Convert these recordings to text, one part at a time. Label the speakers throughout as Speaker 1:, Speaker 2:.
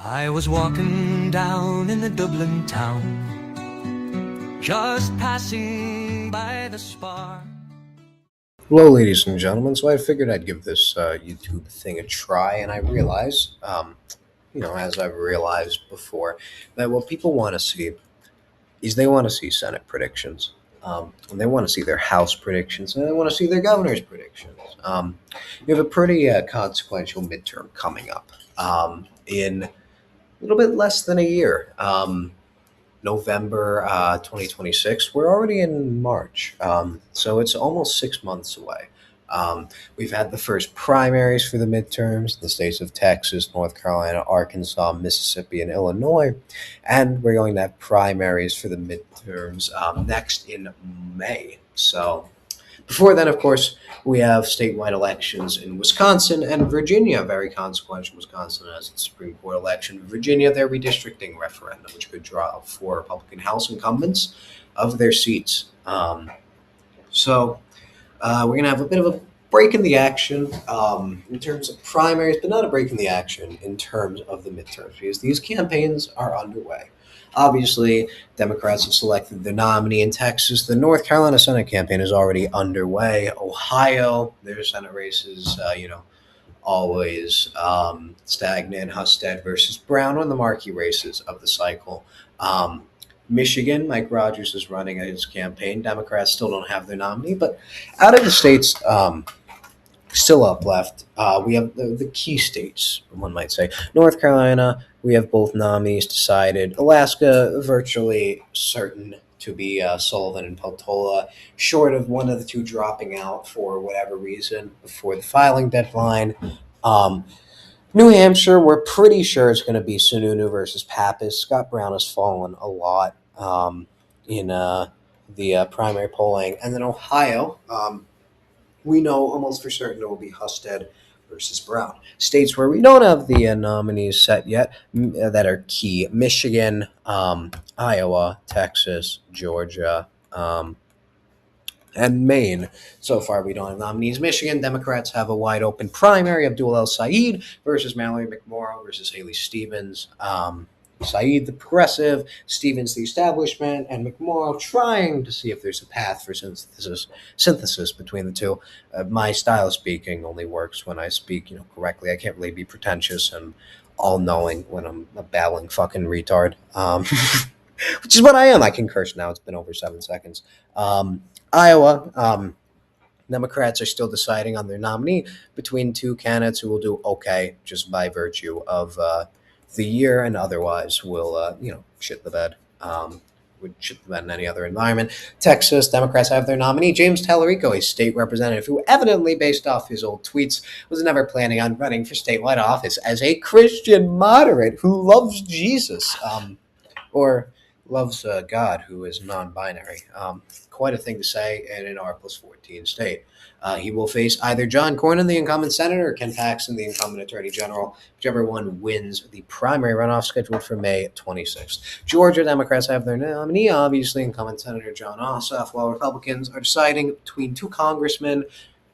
Speaker 1: I was walking down in the Dublin town, just passing by the Spar.
Speaker 2: Hello, ladies and gentlemen. So I figured I'd give this YouTube thing a try, and I realized, as I've realized before, that what people want to see is they want to see Senate predictions, and they want to see their House predictions, and they want to see their governor's predictions. You have a pretty consequential midterm coming up in a little bit less than a year. November 2026. We're already in March, so it's almost 6 months away. We've had the first primaries for the midterms in the states of Texas, North Carolina, Arkansas, Mississippi, and Illinois, and we're going to have primaries for the midterms next in May. So before then, of course, we have statewide elections in Wisconsin and Virginia, very consequential. Wisconsin has its Supreme Court election. Virginia, their redistricting referendum, which could draw up 4 Republican House incumbents of their seats. We're going to have a bit of a break in the action in terms of primaries, but not a break in the action in terms of the midterms, because these campaigns are underway. Obviously, Democrats have selected their nominee in Texas. The North Carolina Senate campaign is already underway. Ohio, their Senate races, always stagnant. Husted versus Brown on the marquee races of the cycle. Michigan, Mike Rogers is running his campaign. Democrats still don't have their nominee, but out of the states still up left, we have the key states, one might say. North Carolina, we have both nominees decided. Alaska, virtually certain to be Sullivan and Peltola, short of one of the two dropping out for whatever reason before the filing deadline. New Hampshire, we're pretty sure it's going to be Sununu versus Pappas. Scott Brown has fallen a lot in the primary polling. And then Ohio, we know almost for certain it will be Husted versus Brown. States where we don't have the nominees set yet that are key: Michigan, Iowa, Texas, Georgia, and Maine. So far, we don't have nominees. Michigan Democrats have a wide open primary: Abdul El Sayed versus Mallory McMorrow versus Haley Stevens. Saeed, the progressive, Stevens, the establishment, and McMorrow trying to see if there's a path for synthesis between the two. My style of speaking only works when I speak, correctly. I can't really be pretentious and all-knowing when I'm a babbling fucking retard, which is what I am. I can curse now. It's been over 7 seconds. Iowa, Democrats are still deciding on their nominee between two candidates who will do okay just by virtue of the year, and otherwise will, shit the bed. Would shit the bed in any other environment. Texas, Democrats have their nominee, James Tallarico, a state representative who evidently, based off his old tweets, was never planning on running for statewide office as a Christian moderate who loves Jesus, or loves God, who is non-binary. Quite a thing to say in an R+14 state. He will face either John Cornyn, the incumbent senator, or Ken Paxton, the incumbent attorney general, whichever one wins the primary runoff scheduled for May 26th. Georgia Democrats have their nominee, obviously incumbent Senator John Ossoff, while Republicans are deciding between two congressmen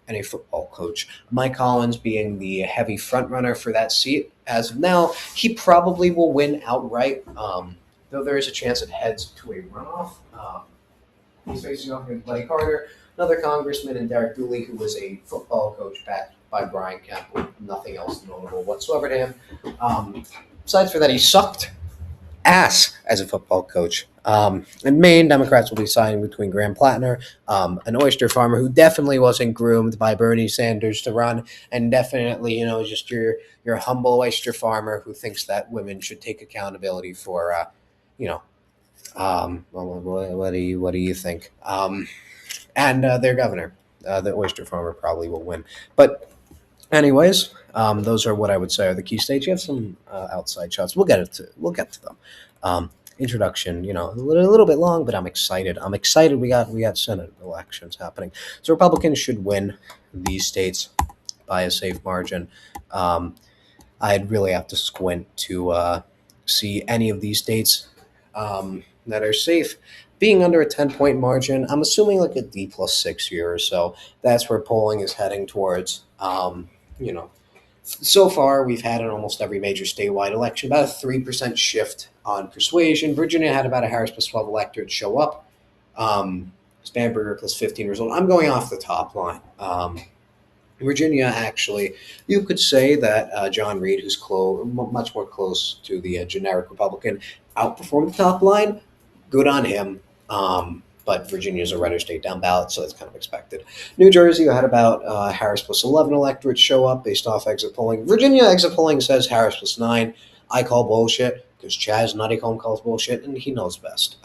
Speaker 2: and a football coach. Mike Collins being the heavy frontrunner for that seat. As of now, he probably will win outright, though there is a chance it heads to a runoff. He's facing off against Buddy Carter, another congressman, and Derek Dooley, who was a football coach backed by Brian Kemp. Nothing else notable whatsoever to him. Besides for that, he sucked ass as a football coach. In Maine, Democrats will be siding between Graham Plattner, an oyster farmer who definitely wasn't groomed by Bernie Sanders to run, and definitely, just your humble oyster farmer who thinks that women should take accountability for, what do you think? And their governor, the oyster farmer, probably will win. But anyways, those are what I would say are the key states. You have some outside shots. We'll get to them. Introduction, a little bit long, but I'm excited. We got Senate elections happening, so Republicans should win these states by a safe margin. I'd really have to squint to see any of these states that are safe being under a 10-point margin. I'm assuming like a D+6 year or so. That's where polling is heading towards. So far, we've had in almost every major statewide election about a 3% shift on persuasion. Virginia had about a Harris plus 12 electorate show up. Spanberger plus 15 result. I'm going off the top line. Virginia, actually, you could say that John Reed, who's much more close to the generic Republican, outperformed the top line. Good on him. But Virginia's a redder state down ballot, so that's kind of expected. New Jersey, you had about Harris plus 11 electorate show up based off exit polling. Virginia exit polling says Harris plus 9. I call bullshit because Chaz Nuttycombe calls bullshit, and he knows best.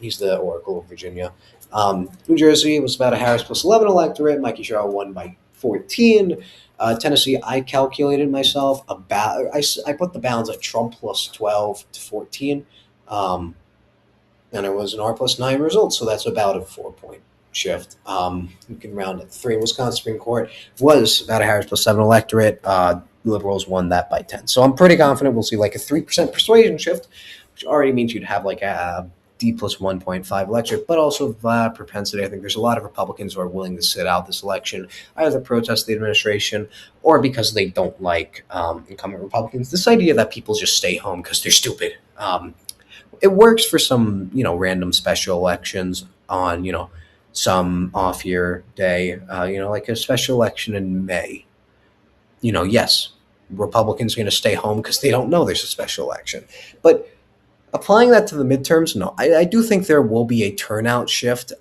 Speaker 2: He's the Oracle of Virginia. New Jersey was about a Harris plus 11 electorate. Mikey Shaw won by 14. Tennessee, I calculated myself about. I put the bounds at Trump plus 12 to 14. And it was an R plus 9 result, so that's about a 4-point shift. You can round it 3. Wisconsin Supreme Court was about a Harris plus 7 electorate. Liberals won that by 10. So I'm pretty confident we'll see like a 3% persuasion shift, which already means you'd have like a D plus 1.5 electorate, but also propensity. I think there's a lot of Republicans who are willing to sit out this election, either protest the administration or because they don't like incumbent Republicans. This idea that people just stay home because they're stupid. It works for some, random special elections on, some off year day, like a special election in May. Yes, Republicans are going to stay home because they don't know there's a special election. But applying that to the midterms, no, I do think there will be a turnout shift.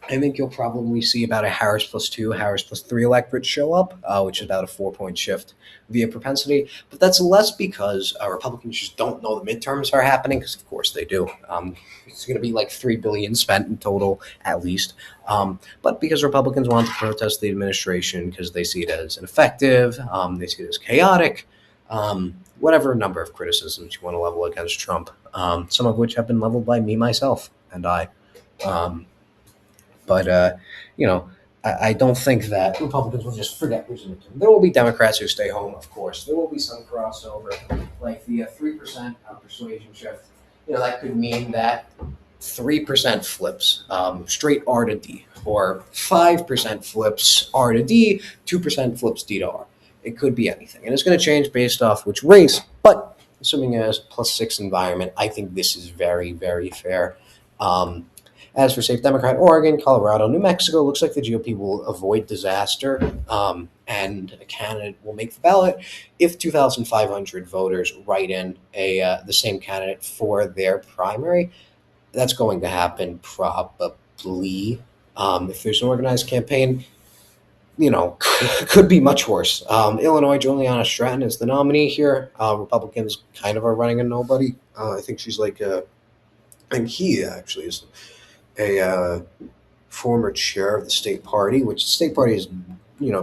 Speaker 2: I think you'll probably see about a Harris plus 2, Harris plus 3 electorate show up, which is about a 4-point shift via propensity. But that's less because Republicans just don't know the midterms are happening, because of course they do. It's going to be like $3 billion spent in total, at least. But because Republicans want to protest the administration because they see it as ineffective, they see it as chaotic, whatever number of criticisms you want to level against Trump, some of which have been leveled by me, myself, and I. But I don't think that Republicans will just forget there's a midterm. There will be Democrats who stay home, of course. There will be some crossover, like the 3% persuasion shift. That could mean that 3% flips straight R to D, or 5% flips R to D, 2% flips D to R. It could be anything, and it's going to change based off which race. But assuming a +6 environment, I think this is very, very fair. As for safe Democrat, Oregon, Colorado, New Mexico, looks like the GOP will avoid disaster, and a candidate will make the ballot if 2,500 voters write in the same candidate for their primary. That's going to happen probably. If there's an organized campaign, could be much worse. Illinois, Juliana Stratton is the nominee here. Republicans kind of are running a nobody. I think she's like and he actually is a former chair of the state party, which the state party has,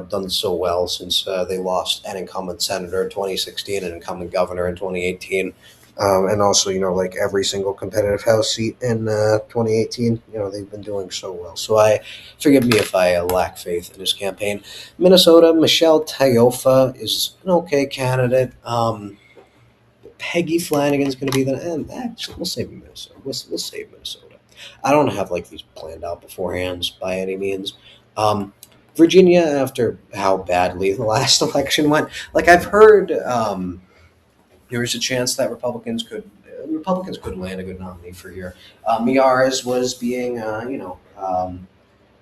Speaker 2: done so well since they lost an incumbent senator in 2016 and an incumbent governor in 2018. And also, like every single competitive House seat in 2018, they've been doing so well. So forgive me if I lack faith in his campaign. Minnesota, Michelle Tiofa is an okay candidate. Peggy Flanagan's going to be actually, we'll save Minnesota. We'll save Minnesota. I don't have like these planned out beforehand by any means. Virginia, after how badly the last election went, like I've heard, there's a chance that Republicans could land a good nominee for here. Miyares was being,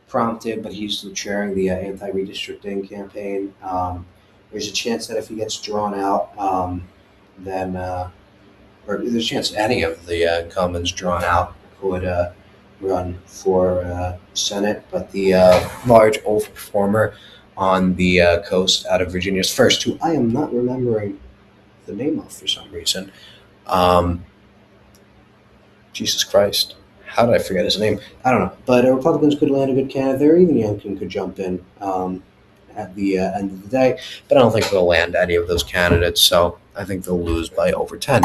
Speaker 2: prompted, but he's still chairing the anti-redistricting campaign. There's a chance that if he gets drawn out, then, or there's a chance any of the incumbents drawn out would run for Senate, but the large overperformer on the coast out of Virginia's first, who I am not remembering the name of for some reason. Jesus Christ. How did I forget his name? I don't know. But Republicans could land a good candidate there. Even Youngkin could jump in at the end of the day. But I don't think they'll land any of those candidates. So I think they'll lose by over 10.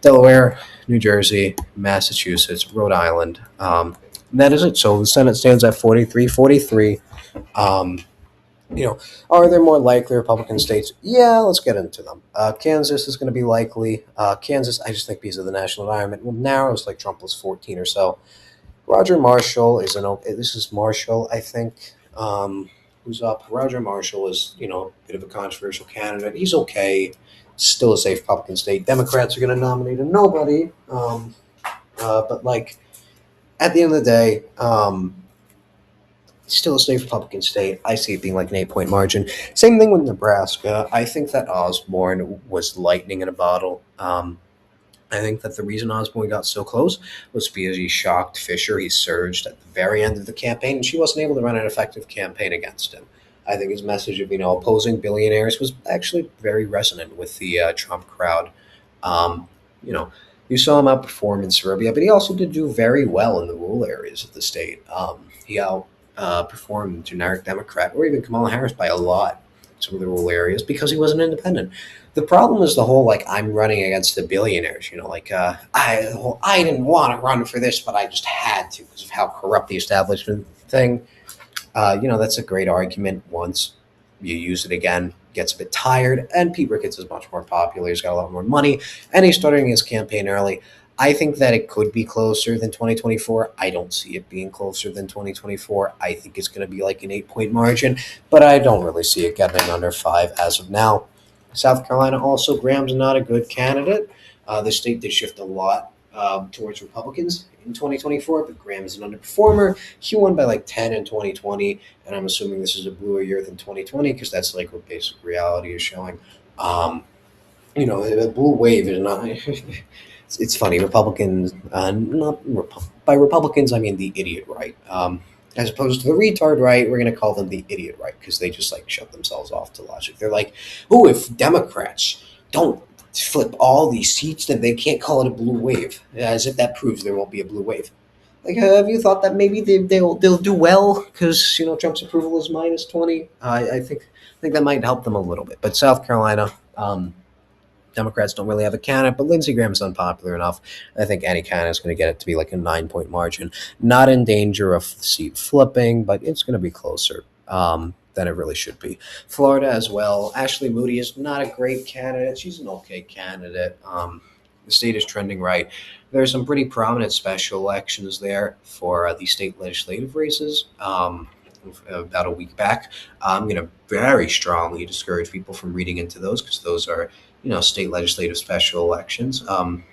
Speaker 2: Delaware, New Jersey, Massachusetts, Rhode Island. And that is it. So the Senate stands at 43-43. Are there more likely Republican states? Yeah, let's get into them. Kansas is going to be likely. Kansas, I just think because of the national environment, will narrow. It's like Trump was 14 or so. Roger Marshall is this is Marshall, I think, who's up. Roger Marshall is, a bit of a controversial candidate. He's okay. Still a safe Republican state. Democrats are going to nominate a nobody. But like at the end of the day, still a safe Republican state. I see it being like an 8 point margin. Same thing with Nebraska. I think that Osborne was lightning in a bottle. I think that the reason Osborne got so close was because he shocked Fisher. He surged at the very end of the campaign, and she wasn't able to run an effective campaign against him. I think his message of opposing billionaires was actually very resonant with the Trump crowd. Um, you know, you saw him outperform in suburbia, but he also did do very well in the rural areas of the state. He outperformed generic Democrat or even Kamala Harris by a lot in some of the rural areas because he was an independent. The problem is the whole like I'm running against the billionaires. I didn't want to run for this, but I just had to because of how corrupt the establishment thing. That's a great argument once. You use it again, gets a bit tired, and Pete Ricketts is much more popular. He's got a lot more money, and he's starting his campaign early. I think that it could be closer than 2024. I don't see it being closer than 2024. I think it's going to be like an 8 point margin, but I don't really see it getting under 5 as of now. South Carolina also, Graham's not a good candidate. The state did shift a lot towards Republicans in 2024, but Graham is an underperformer. He won by like 10 in 2020, and I'm assuming this is a bluer year than 2020 because that's like what basic reality is showing. The blue wave is not. It's funny. Republicans, by Republicans, I mean the idiot right. As opposed to the retard right, we're going to call them the idiot right because they just like shut themselves off to logic. They're like, oh, if Democrats don't flip all these seats, then they can't call it a blue wave, as if that proves there won't be a blue wave. Like, have you thought that maybe they'll do well because Trump's approval is -20? I think that might help them a little bit. But South Carolina, Democrats don't really have a candidate, but Lindsey Graham's unpopular enough. I think any candidate is going to get it to be like a 9 point margin. Not in danger of seat flipping, but it's going to be closer than it really should be. Florida as well. Ashley Moody is not a great candidate. She's an okay candidate. The state is trending right. There's some pretty prominent special elections there for the state legislative races. About a week back, I'm going to very strongly discourage people from reading into those because those are state legislative special elections. I'm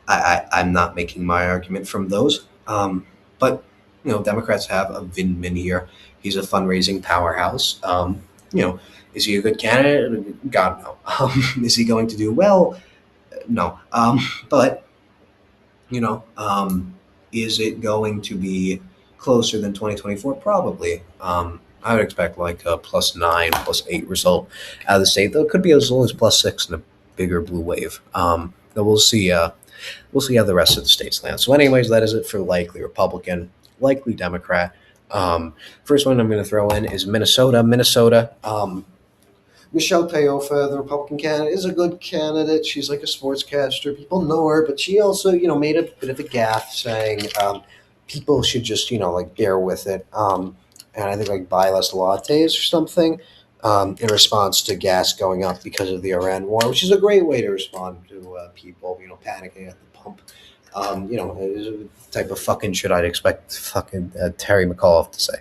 Speaker 2: not making my argument from those. But Democrats have a Vin here. He's a fundraising powerhouse. Is he a good candidate? God, no. Is he going to do well? No. But, is it going to be closer than 2024? Probably. I would expect like a +9, +8 result out of the state, though it could be as low as +6 in a bigger blue wave. But we'll see. We'll see how the rest of the states land. So, anyways, that is it for likely Republican, likely Democrat. First one I'm going to throw in is Minnesota. Michelle Tayofa, the Republican candidate, is a good candidate. She's like a sportscaster. People know her, but she also, made a bit of a gaffe saying people should just, bear with it. And I think like buy less lattes or something in response to gas going up because of the Iran war, which is a great way to respond to people, panicking at the pump. The type of fucking shit I'd expect fucking Terry McAuliffe to say.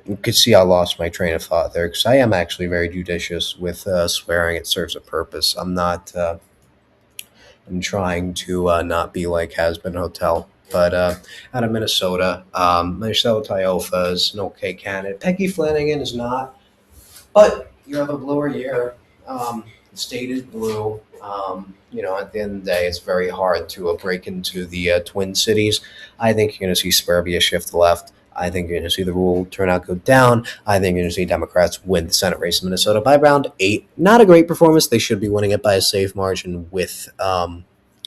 Speaker 2: You could see I lost my train of thought there because I am actually very judicious with swearing. It serves a purpose. I'm trying to not be like Has Been Hotel. But out of Minnesota, Michelle Tayofa is an okay candidate. Peggy Flanagan is not. But you have a bluer year. The state is blue. At the end of the day, it's very hard to break into the Twin Cities. I think you're going to see suburbia shift left. I think you're going to see the rural turnout go down. I think you're going to see Democrats win the Senate race in Minnesota by around 8. Not a great performance. They should be winning it by a safe margin with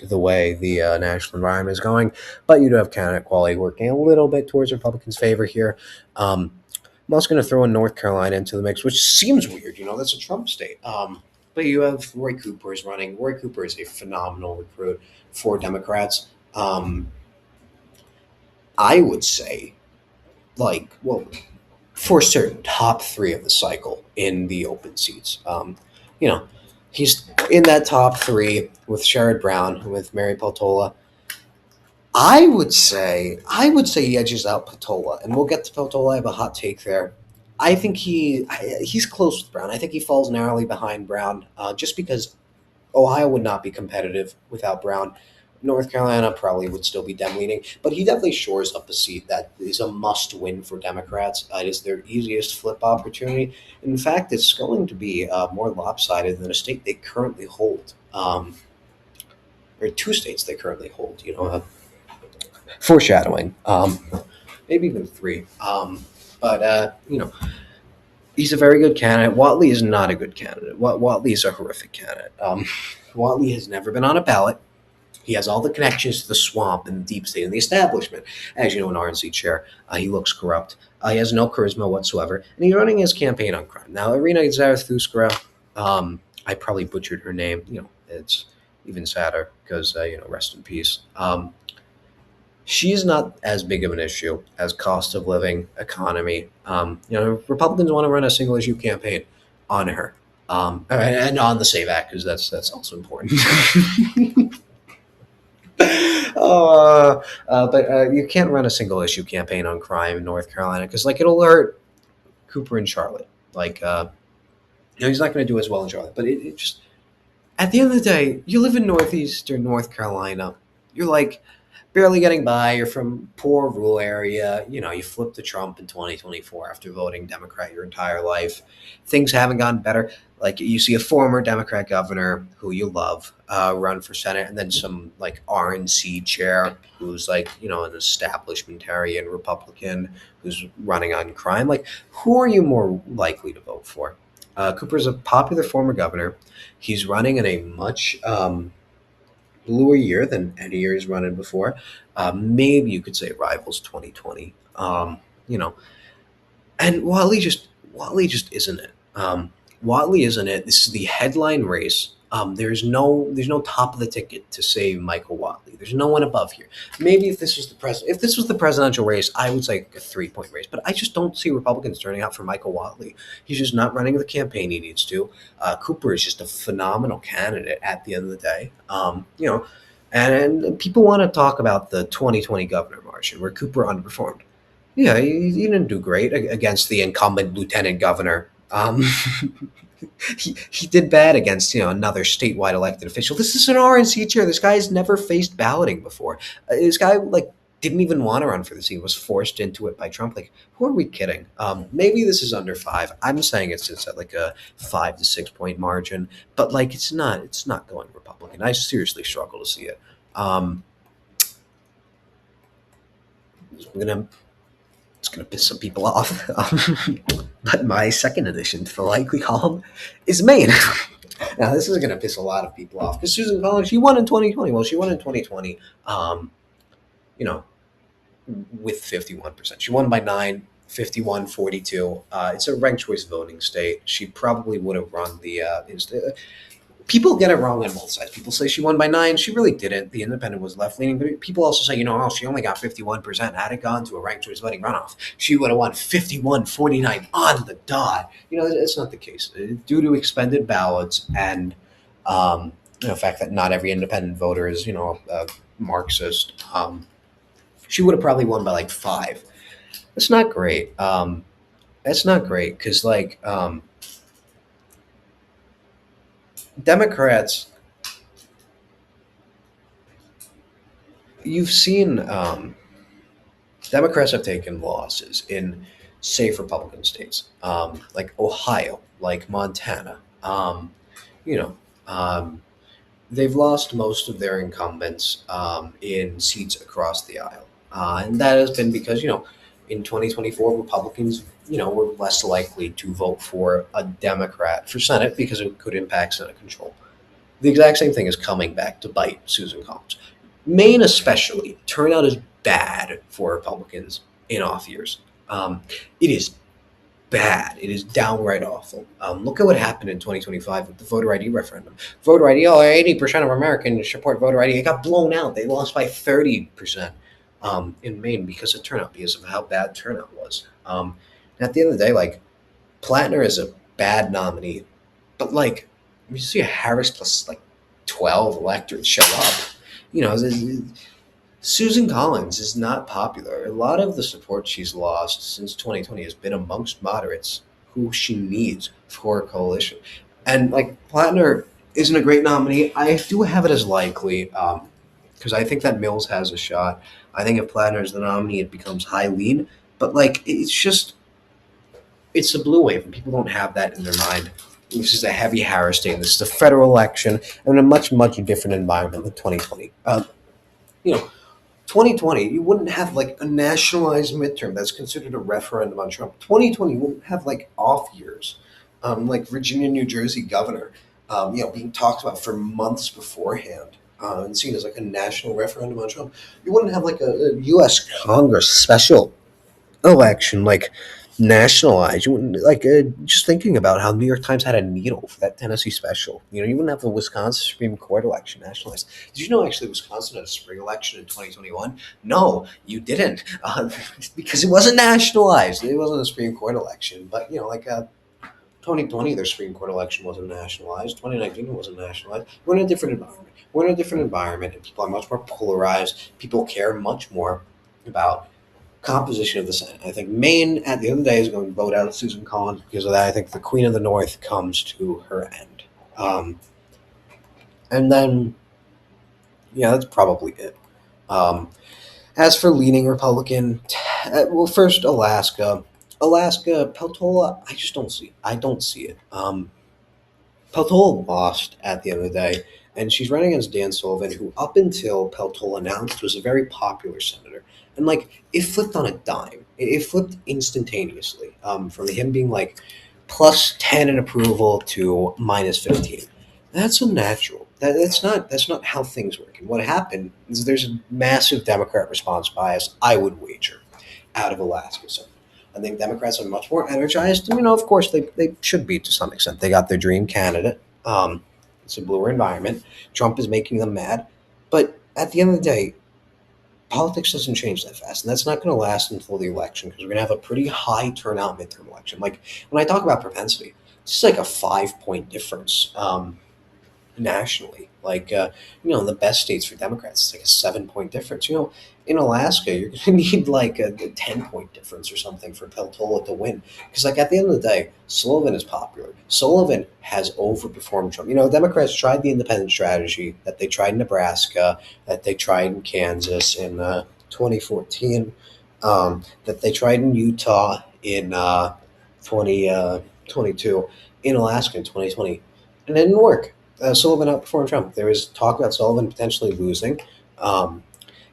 Speaker 2: the way the national environment is going. But you do have candidate quality working a little bit towards Republicans' favor here. I'm also going to throw in North Carolina into the mix, which seems weird. That's a Trump state. But you have Roy Cooper is running. Roy Cooper is a phenomenal recruit for Democrats. I would say, for certain, top 3 of the cycle in the open seats. He's in that top 3 with Sherrod Brown, with Mary Peltola. I would say he edges out Patola, and we'll get to Patola. I have a hot take there. I think he's close with Brown. I think he falls narrowly behind Brown, just because Ohio would not be competitive without Brown. North Carolina probably would still be dem leaning, but he definitely shores up a seat that is a must win for Democrats. It is their easiest flip opportunity. In fact, it's going to be more lopsided than a state they currently hold, or two states they currently hold. Foreshadowing, maybe even three. But he's a very good candidate. Whatley is not a good candidate. Whatley is a horrific candidate. Whatley has never been on a ballot. He has all the connections to the swamp and the deep state and the establishment. As you know, an RNC chair, he looks corrupt. He has no charisma whatsoever, and he's running his campaign on crime. Now, Irina Zarathustra, I probably butchered her name. It's even sadder because rest in peace. She's not as big of an issue as cost of living, economy. Republicans want to run a single issue campaign on her, and on the SAVE Act because that's also important. But you can't run a single issue campaign on crime in North Carolina because it'll hurt Cooper and Charlotte. He's not going to do as well in Charlotte, but it just at the end of the day, you live in northeastern North Carolina. You're barely getting by. You're from poor rural area. You flipped to Trump in 2024 after voting Democrat your entire life. Things haven't gotten better. You see a former Democrat governor who you love run for Senate, and then some RNC chair who's an establishmentarian Republican who's running on crime. Who are you more likely to vote for? Cooper's a popular former governor. He's running in a much bluer year than any year he's run in before. Maybe you could say rivals 2020. And Whatley just isn't it. Whatley isn't it. This is the headline race. There's no top of the ticket to save Michael Whatley. There's no one above here. Maybe if this was the presidential race, I would say a 3-point race. But I just don't see Republicans turning out for Michael Whatley. He's just not running the campaign he needs to. Cooper is just a phenomenal candidate at the end of the day. And people want to talk about the 2020 governor margin where Cooper underperformed. Yeah, he didn't do great against the incumbent lieutenant governor. He did bad against another statewide elected official. This is an RNC chair. This guy's never faced balloting before. This guy didn't even want to run for the seat. Was forced into it by Trump. Who are we kidding? Maybe this is under 5. I'm saying it's at a 5 to 6 point margin, but it's not going Republican. I seriously struggle to see it. It's gonna piss some people off. But my second addition to the likely column is Maine. Now this is gonna piss a lot of people off because Susan Collins, she won in 2020. Well, she won in 2020. With 51%. She won by 9, 51-42. It's a ranked choice voting state. She probably would have run the. People get it wrong on both sides. People say she won by 9. She really didn't. The independent was left leaning. But people also say, she only got 51%. Had it gone to a ranked choice voting runoff, she would have won 51-49 on the dot. It's not the case. Due to expended ballots and the fact that not every independent voter is, a Marxist, she would have probably won by 5. That's not great. That's not great because Democrats, you've seen Democrats have taken losses in safe Republican states, like Ohio, like Montana. They've lost most of their incumbents in seats across the aisle. And that has been because, in 2024, Republicans, were less likely to vote for a Democrat for Senate because it could impact Senate control. The exact same thing is coming back to bite Susan Collins. Maine especially, turnout is bad for Republicans in off years. It is bad. It is downright awful. Look at what happened in 2025 with the voter ID referendum. Voter ID, 80% of Americans support voter ID. It got blown out. They lost by 30%. In Maine because of turnout, because of how bad turnout was. At the end of the day, Plattner is a bad nominee, but you see a Harris plus 12 electors show up. Susan Collins is not popular. A lot of the support she's lost since 2020 has been amongst moderates who she needs for a coalition. And like Plattner isn't a great nominee. I do have it as likely because I think that Mills has a shot. I think if Plattner is the nominee, it becomes high lead. But like, it's a blue wave, and people don't have that in their mind. This is a heavy Harris state. This is a federal election and a much different environment than 2020. You know, 2020, you wouldn't have like a nationalized midterm that's considered a referendum on Trump. 2020 wouldn't have like off years, like Virginia, New Jersey governor, being talked about for months beforehand. And seen as like a national referendum on Trump. You wouldn't have like a U.S. Congress special election like nationalized. You wouldn't like just thinking about how New York Times had a needle for that Tennessee special. You wouldn't have the Wisconsin Supreme Court election nationalized. Did you know actually Wisconsin had a spring election in 2021? No, you didn't, because it wasn't nationalized. It wasn't a Supreme Court election, but 2020, their Supreme Court election wasn't nationalized. 2019 wasn't nationalized. We're in a different environment. We're in a different environment, and people are much more polarized. People care much more about composition of the Senate. I think Maine at the end of the day is going to vote out Susan Collins because of that. I think the Queen of the North comes to her end. And then, yeah, that's probably it. As for leaning Republican, well, first Alaska. Alaska, Peltola, I just don't see. I don't see it. Peltola lost at the end of the day, and she's running against Dan Sullivan, who up until Peltola announced was a very popular senator. And like it flipped on a dime. It flipped instantaneously from him being like plus 10 in approval to minus 15. That's unnatural. That's not how things work. And what happened is there's a massive Democrat response bias, I would wager, out of Alaska. So I think Democrats are much more energized. And, of course, they should be to some extent. They got their dream candidate. It's a bluer environment. Trump is making them mad. But at the end of the day, politics doesn't change that fast. And that's not going to last until the election because we're going to have a pretty high turnout midterm election. Like when I talk about propensity, it's like a 5-point difference nationally. Like, in the best states for Democrats, it's like a 7-point difference. In Alaska, you're going to need like a 10-point difference or something for Peltola to win. Because, like, at the end of the day, Sullivan is popular. Sullivan has overperformed Trump. Democrats tried the independent strategy that they tried in Nebraska, that they tried in Kansas in 2014, that they tried in Utah in 2022, in Alaska in 2020, and it didn't work. Sullivan outperformed Trump. There was talk about Sullivan potentially losing.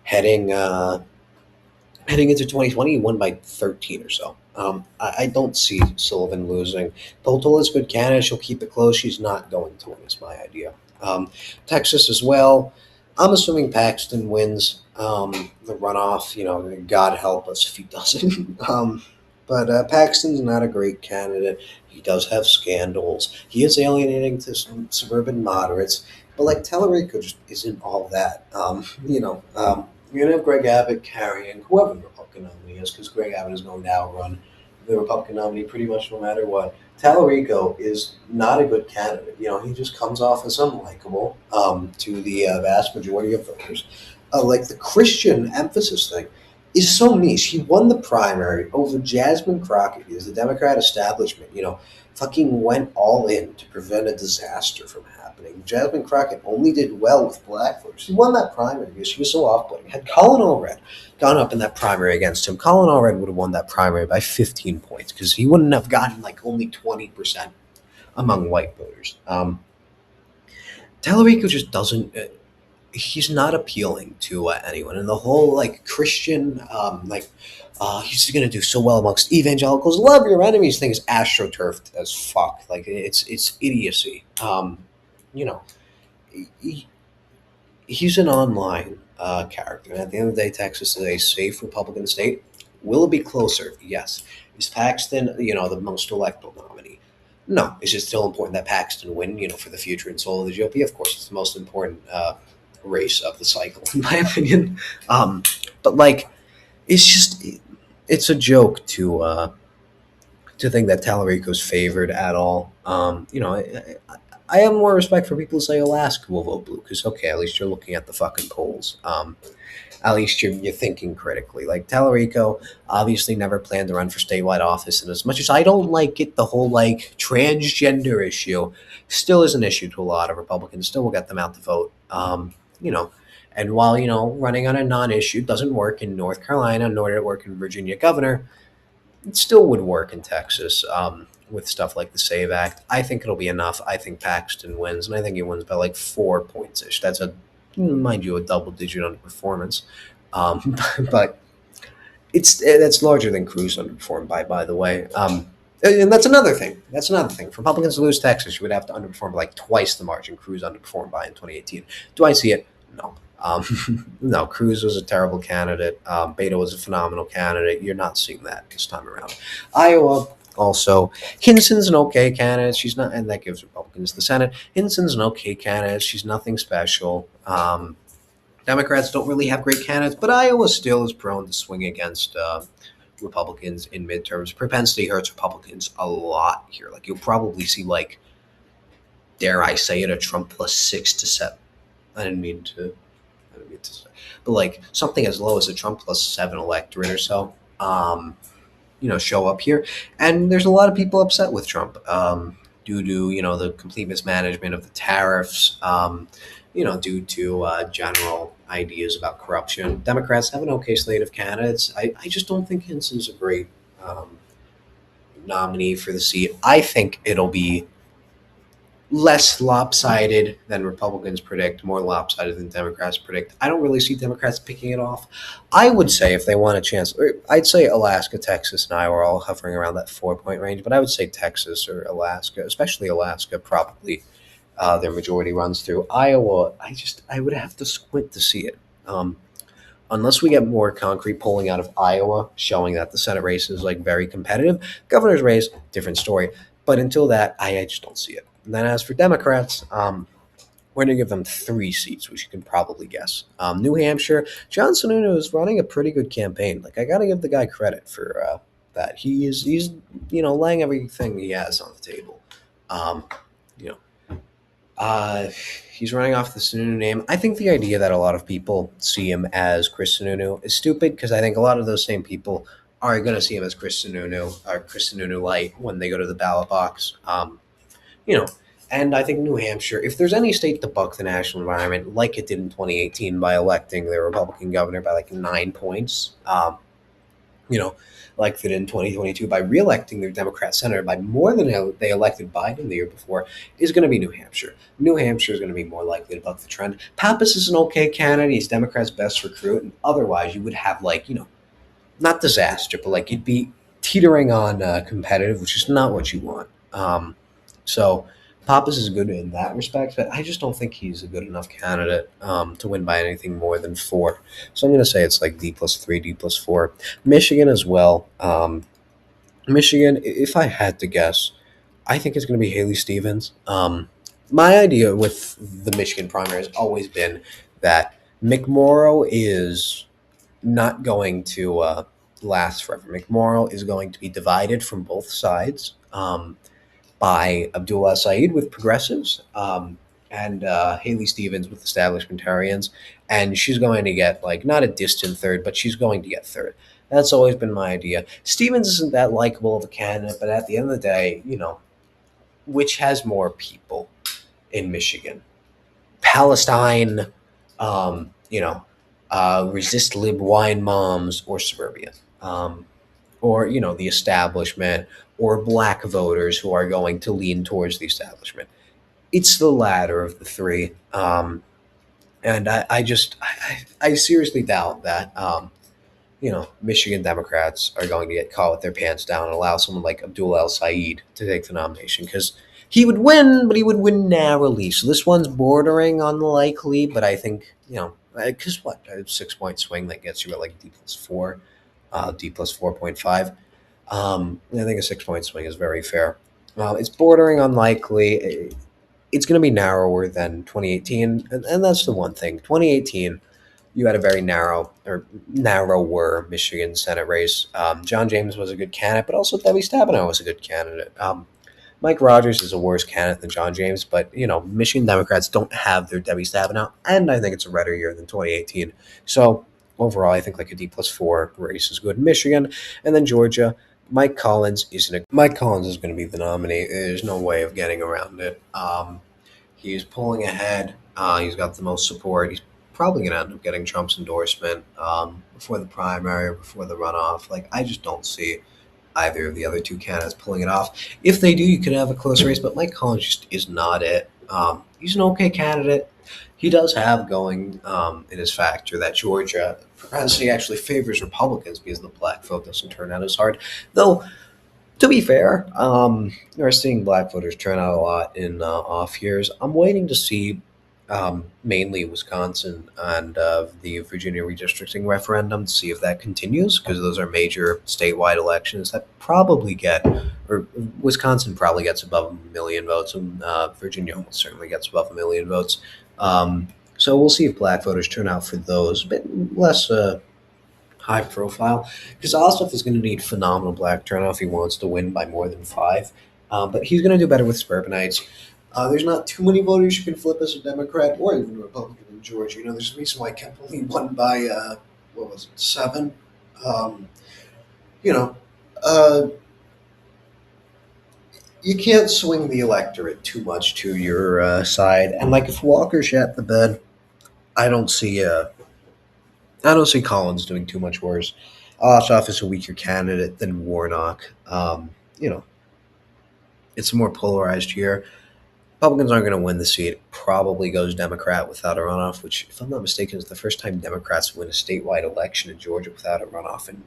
Speaker 2: Heading into 2020, he won by 13 or so. I don't see Sullivan losing. Peltola's a good candidate. She'll keep it close. She's not going to win, is my idea. Texas as well. I'm assuming Paxton wins the runoff. God help us if he doesn't. But Paxton's not a great candidate. He does have scandals. He is alienating to some suburban moderates. But like Tellerico just isn't all that. You're gonna have Greg Abbott carrying whoever the Republican nominee is, because Greg Abbott is going to outrun the Republican nominee pretty much no matter what. Tallarico is not a good candidate. He just comes off as unlikable to the vast majority of voters. Like the Christian emphasis thing is so niche. He won the primary over Jasmine Crockett, because the Democrat establishment, fucking went all in to prevent a disaster from happening. Jasmine Crockett only did well with black voters. He won that primary because she was so off-putting. Had Colin Allred gone up in that primary against him, Colin Allred would have won that primary by 15 points because he wouldn't have gotten like only 20% among white voters. Tallarico just doesn't. He's not appealing to anyone, and the whole like Christian he's going to do so well amongst evangelicals. Love your enemies thing is astroturfed as fuck. Like it's idiocy. He's an online character. And at the end of the day, Texas is a safe Republican state. Will it be closer? Yes. Is Paxton, the most electable nominee? No. Is it still important that Paxton win, for the future and soul of the GOP? Of course, it's the most important race of the cycle, in my opinion. But like, it's a joke to think that Tallarico's favored at all. I have more respect for people who say Alaska will vote blue because okay, at least you're looking at the fucking polls. At least you're thinking critically. Like Tallarico obviously never planned to run for statewide office, and as much as I don't like it, the whole like transgender issue still is an issue to a lot of Republicans. Still will get them out to vote. You know, and while running on a non-issue doesn't work in North Carolina, nor did it work in Virginia governor, it still would work in Texas. With stuff like the Save Act, I think it'll be enough. I think Paxton wins, and I think he wins by like 4 points ish. That's a mind you a double-digit underperformance, but that's larger than Cruz underperformed by the way. And that's another thing. That's another thing. For Republicans to lose Texas, you would have to underperform by like twice the margin Cruz underperformed by in 2018. Do I see it? No. No, Cruz was a terrible candidate. Beto was a phenomenal candidate. You're not seeing that this time around. Iowa, also, Hinson's an okay candidate. She's not, and that gives Republicans the Senate. Hinson's an okay candidate. She's nothing special. Democrats don't really have great candidates, but Iowa still is prone to swing against Republicans in midterms. Propensity hurts Republicans a lot here. Like you'll probably see, like, dare I say it, a Trump plus 6 to 7. I didn't mean to say, but like something as low as a Trump plus 7 electorate or so. Show up here, and there's a lot of people upset with Trump due to the complete mismanagement of the tariffs. Due to general ideas about corruption. Democrats have an okay slate of candidates. I just don't think Hinson's a great nominee for the seat. I think it'll be less lopsided than Republicans predict, more lopsided than Democrats predict. I don't really see Democrats picking it off. I would say if they want a chance, I'd say Alaska, Texas, and Iowa are all hovering around that 4-point range, but I would say Texas or Alaska, especially Alaska, probably their majority runs through. Iowa, I would have to squint to see it. Unless we get more concrete polling out of Iowa showing that the Senate race is like very competitive. Governor's race, different story. But until that, I just don't see it. And then as for Democrats, we're going to give them 3 seats, which you can probably guess. New Hampshire, John Sununu is running a pretty good campaign. Like, I got to give the guy credit for that. He's laying everything he has on the table. He's running off the Sununu name. I think the idea that a lot of people see him as Chris Sununu is stupid because I think a lot of those same people are going to see him as Chris Sununu or Chris Sununu light when they go to the ballot box. And I think New Hampshire, if there's any state to buck the national environment like it did in 2018 by electing their Republican governor by like 9 points, like they did in 2022 by reelecting their Democrat senator by more than they elected Biden the year before, is going to be New Hampshire. New Hampshire is going to be more likely to buck the trend. Pappas is an okay candidate. He's Democrats' best recruit. And otherwise, you would have not disaster, but like you'd be teetering on competitive, which is not what you want. So Pappas is good in that respect, but I just don't think he's a good enough candidate to win by anything more than 4. So I'm going to say it's like D plus 3, D plus 4. Michigan as well. Michigan, if I had to guess, I think it's going to be Haley Stevens. My idea with the Michigan primary has always been that McMorrow is not going to last forever. McMorrow is going to be divided from both sides. By Abdul El-Sayed with progressives and Haley Stevens with establishmentarians. And she's going to get, not a distant third, but she's going to get third. That's always been my idea. Stevens isn't that likable of a candidate, but at the end of the day, which has more people in Michigan? Palestine, resist lib wine moms, or suburbia. Or the establishment, or black voters who are going to lean towards the establishment. It's the latter of the 3. And I seriously doubt that, Michigan Democrats are going to get caught with their pants down and allow someone like Abdul El-Sayed to take the nomination because he would win, but he would win narrowly. So this one's bordering unlikely, but I think, because what? A 6-point swing that gets you at like D plus 4. D plus 4.5. I think a 6-point swing is very fair. It's bordering unlikely. It's going to be narrower than 2018, and that's the one thing. 2018, you had a very narrower Michigan Senate race. John James was a good candidate, but also Debbie Stabenow was a good candidate. Mike Rogers is a worse candidate than John James, but Michigan Democrats don't have their Debbie Stabenow, and I think it's a redder year than 2018. So overall, I think like a D+4 race is good in Michigan, and then Georgia. Mike Collins is going to be the nominee. There's no way of getting around it. He's pulling ahead. He's got the most support. He's probably going to end up getting Trump's endorsement before the primary or before the runoff. Like, I just don't see either of the other two candidates pulling it off. If they do, you could have a close race, but Mike Collins just is not it. He's an okay candidate. He does have going in his factor that Georgia propensity actually favors Republicans because the black vote doesn't turn out as hard. Though, to be fair, we're seeing black voters turn out a lot in off years. I'm waiting to see mainly Wisconsin and the Virginia redistricting referendum to see if that continues, because those are major statewide elections that probably or Wisconsin probably gets above 1 million votes, and Virginia almost certainly gets above 1 million votes. So we'll see if black voters turn out for those, a bit less high profile, because Ossoff is going to need phenomenal black turnout if he wants to win by more than 5. But he's going to do better with suburbanites. There's not too many voters you can flip as a Democrat or even a Republican in Georgia. There's a reason why Kemp only won by, 7? You can't swing the electorate too much to your side. And like if Walker shat the bed, I don't see Collins doing too much worse. Ossoff is a weaker candidate than Warnock. It's a more polarized year. Republicans aren't going to win the seat. It probably goes Democrat without a runoff, which, if I'm not mistaken, is the first time Democrats win a statewide election in Georgia without a runoff in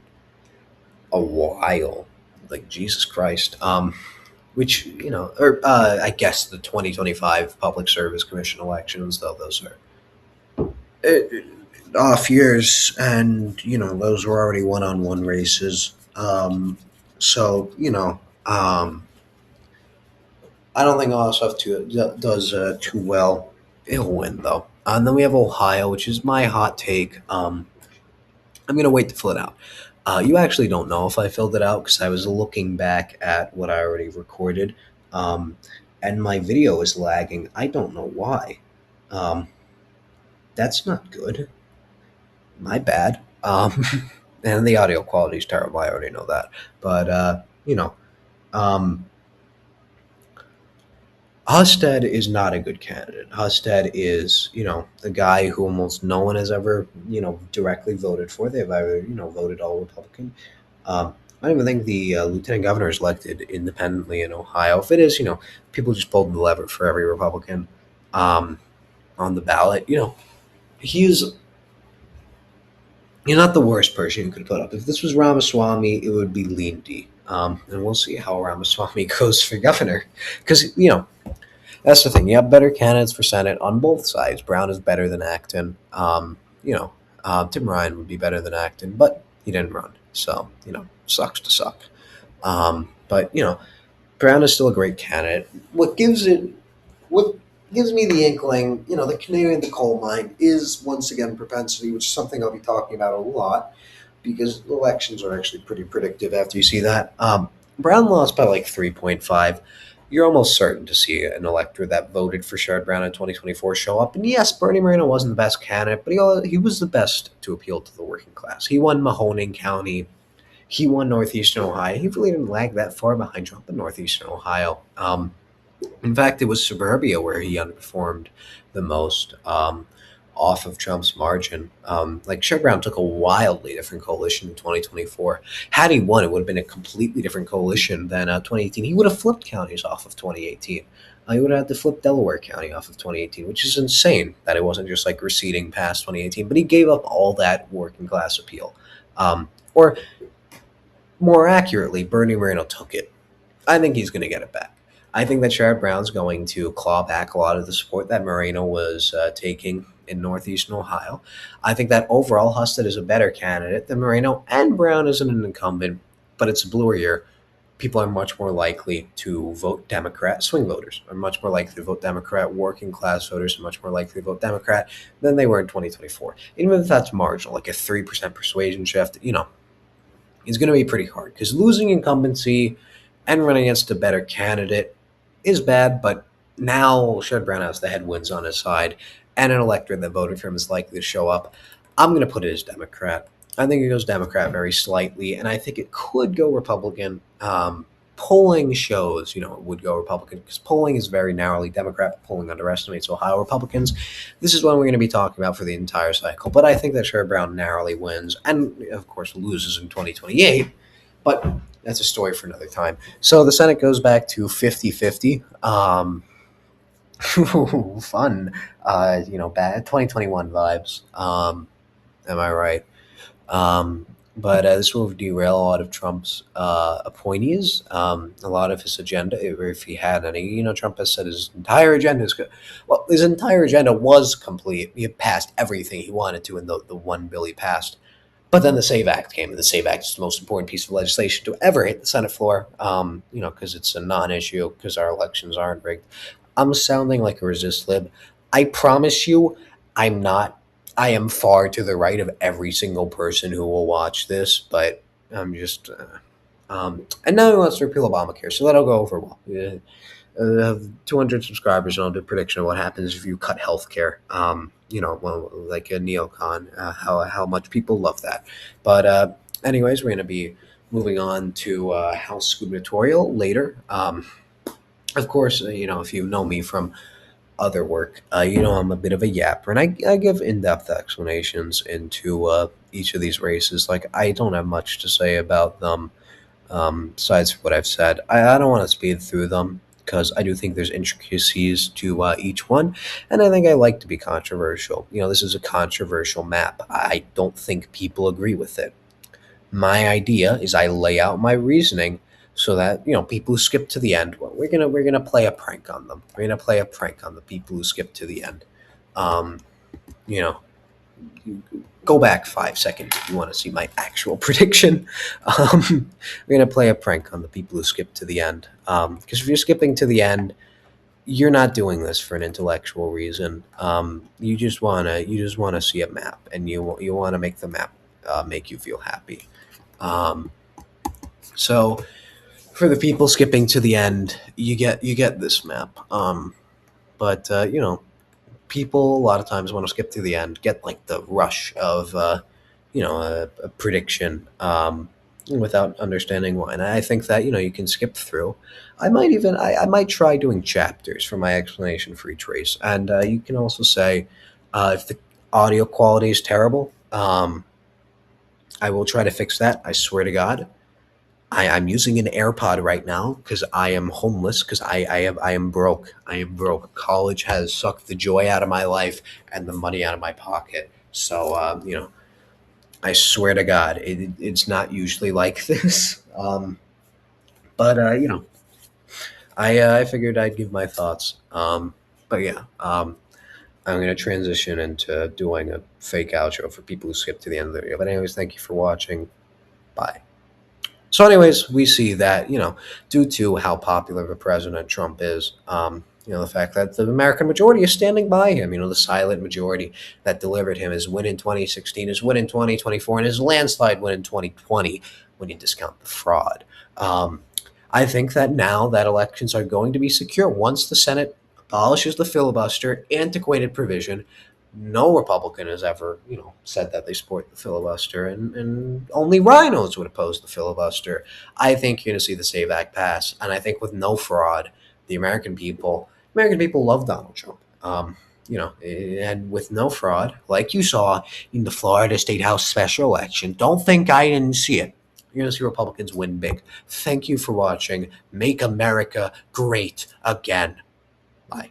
Speaker 2: a while. Like, Jesus Christ. Which, I guess the 2025 Public Service Commission elections, though those are off years, and, those were already one-on-one races. I don't think Ossoff does too well. He'll win, though. And then we have Ohio, which is my hot take. I'm going to wait to fill it out. You actually don't know if I filled it out because I was looking back at what I already recorded, and my video is lagging. I don't know why. That's not good. My bad. And the audio quality is terrible. I already know that. But, Husted is not a good candidate. Husted is, the guy who almost no one has ever, directly voted for. They've either, voted all Republican. I don't even think the lieutenant governor is elected independently in Ohio. If it is, people just pulled the lever for every Republican on the ballot. He's not the worst person you could put up. If this was Ramaswamy, it would be lean D. And we'll see how Ramaswamy goes for governor. Because, that's the thing. You have better candidates for Senate on both sides. Brown is better than Acton. Tim Ryan would be better than Acton, but he didn't run. So, sucks to suck. But Brown is still a great candidate. What gives me the inkling, the canary in the coal mine is, once again, propensity, which is something I'll be talking about a lot because elections are actually pretty predictive after you see that. Brown lost by like 3.5. You're almost certain to see an electorate that voted for Sherrod Brown in 2024 show up. And yes, Bernie Moreno wasn't the best candidate, but he was the best to appeal to the working class. He won Mahoning County. He won Northeastern Ohio. He really didn't lag that far behind Trump in Northeastern Ohio. In fact, it was suburbia where he underperformed the most off of Trump's margin. Sherrod Brown took a wildly different coalition in 2024. Had he won, it would have been a completely different coalition than 2018. He would have flipped counties off of 2018. He would have had to flip Delaware County off of 2018, which is insane that it wasn't just like receding past 2018. But he gave up all that working class appeal. Or more accurately, Bernie Moreno took it. I think he's going to get it back. I think that Sherrod Brown's going to claw back a lot of the support that Moreno was taking in Northeastern Ohio. I think that overall Husted is a better candidate than Moreno, and Brown isn't an incumbent, but it's a bluer year. People are much more likely to vote Democrat. Swing voters are much more likely to vote Democrat. Working class voters are much more likely to vote Democrat than they were in 2024. Even if that's marginal, like a 3% persuasion shift, it's going to be pretty hard because losing incumbency and running against a better candidate is bad, but now Sherrod Brown has the headwinds on his side, and an electorate that voted for him is likely to show up. I'm going to put it as Democrat. I think it goes Democrat very slightly, and I think it could go Republican. Polling shows, it would go Republican because polling is very narrowly Democrat. Polling underestimates Ohio Republicans. This is one we're going to be talking about for the entire cycle. But I think that Sherrod Brown narrowly wins and, of course, loses in 2028. But that's a story for another time. So the Senate goes back to 50-50. Fun. Bad 2021 vibes. Am I right? But this will derail a lot of Trump's appointees, a lot of his agenda, if he had any. Trump has said his entire agenda is good. Well, his entire agenda was complete. He passed everything he wanted to in the one bill he passed. But then the SAVE Act came, and the SAVE Act is the most important piece of legislation to ever hit the Senate floor, because it's a non-issue, because our elections aren't rigged. I'm sounding like a resist lib. I promise you, I'm not. I am far to the right of every single person who will watch this, but I'm just. And now he wants to repeal Obamacare, so that'll go over well. Have 200 subscribers, and I'll do a prediction of what happens if you cut healthcare. Like a neocon, how much people love that. But anyways, we're going to be moving on to House gubernatorial later. Of course, if you know me from other work, I'm a bit of a yapper, and I give in-depth explanations into each of these races. Like, I don't have much to say about them, besides what I've said. I don't want to speed through them, because I do think there's intricacies to each one, and I think I like to be controversial. This is a controversial map. I don't think people agree with it. My idea is I lay out my reasoning so that people who skip to the end, well, we're gonna play a prank on them. We're gonna play a prank on the people who skip to the end. You know, go back 5 seconds if you want to see my actual prediction. We're gonna play a prank on the people who skip to the end. Because if you're skipping to the end, you're not doing this for an intellectual reason. You just wanna see a map, and you want to make the map make you feel happy. So for the people skipping to the end, you get this map. But people a lot of times want to skip to the end, get like the rush of a prediction without understanding why. And I think that you can skip through. I might try doing chapters for my explanation for each race, and you can also say if the audio quality is terrible. I will try to fix that. I swear to God. I'm using an AirPod right now because I am homeless, because I am broke. I am broke. College has sucked the joy out of my life and the money out of my pocket. So I swear to God, it's not usually like this. But I figured I'd give my thoughts. But yeah, I'm going to transition into doing a fake outro for people who skip to the end of the video. But anyways, thank you for watching. Bye. So anyways, we see that, due to how popular of a president Trump is, the fact that the American majority is standing by him, the silent majority that delivered him his win in 2016, his win in 2024, and his landslide win in 2020 when you discount the fraud. I think that now that elections are going to be secure once the Senate abolishes the filibuster, antiquated provision. No Republican has ever, said that they support the filibuster, and only rhinos would oppose the filibuster. I think you're going to see the SAVE Act pass, and I think with no fraud, the American people love Donald Trump. And with no fraud, like you saw in the Florida State House special election, don't think I didn't see it. You're going to see Republicans win big. Thank you for watching. Make America great again. Bye.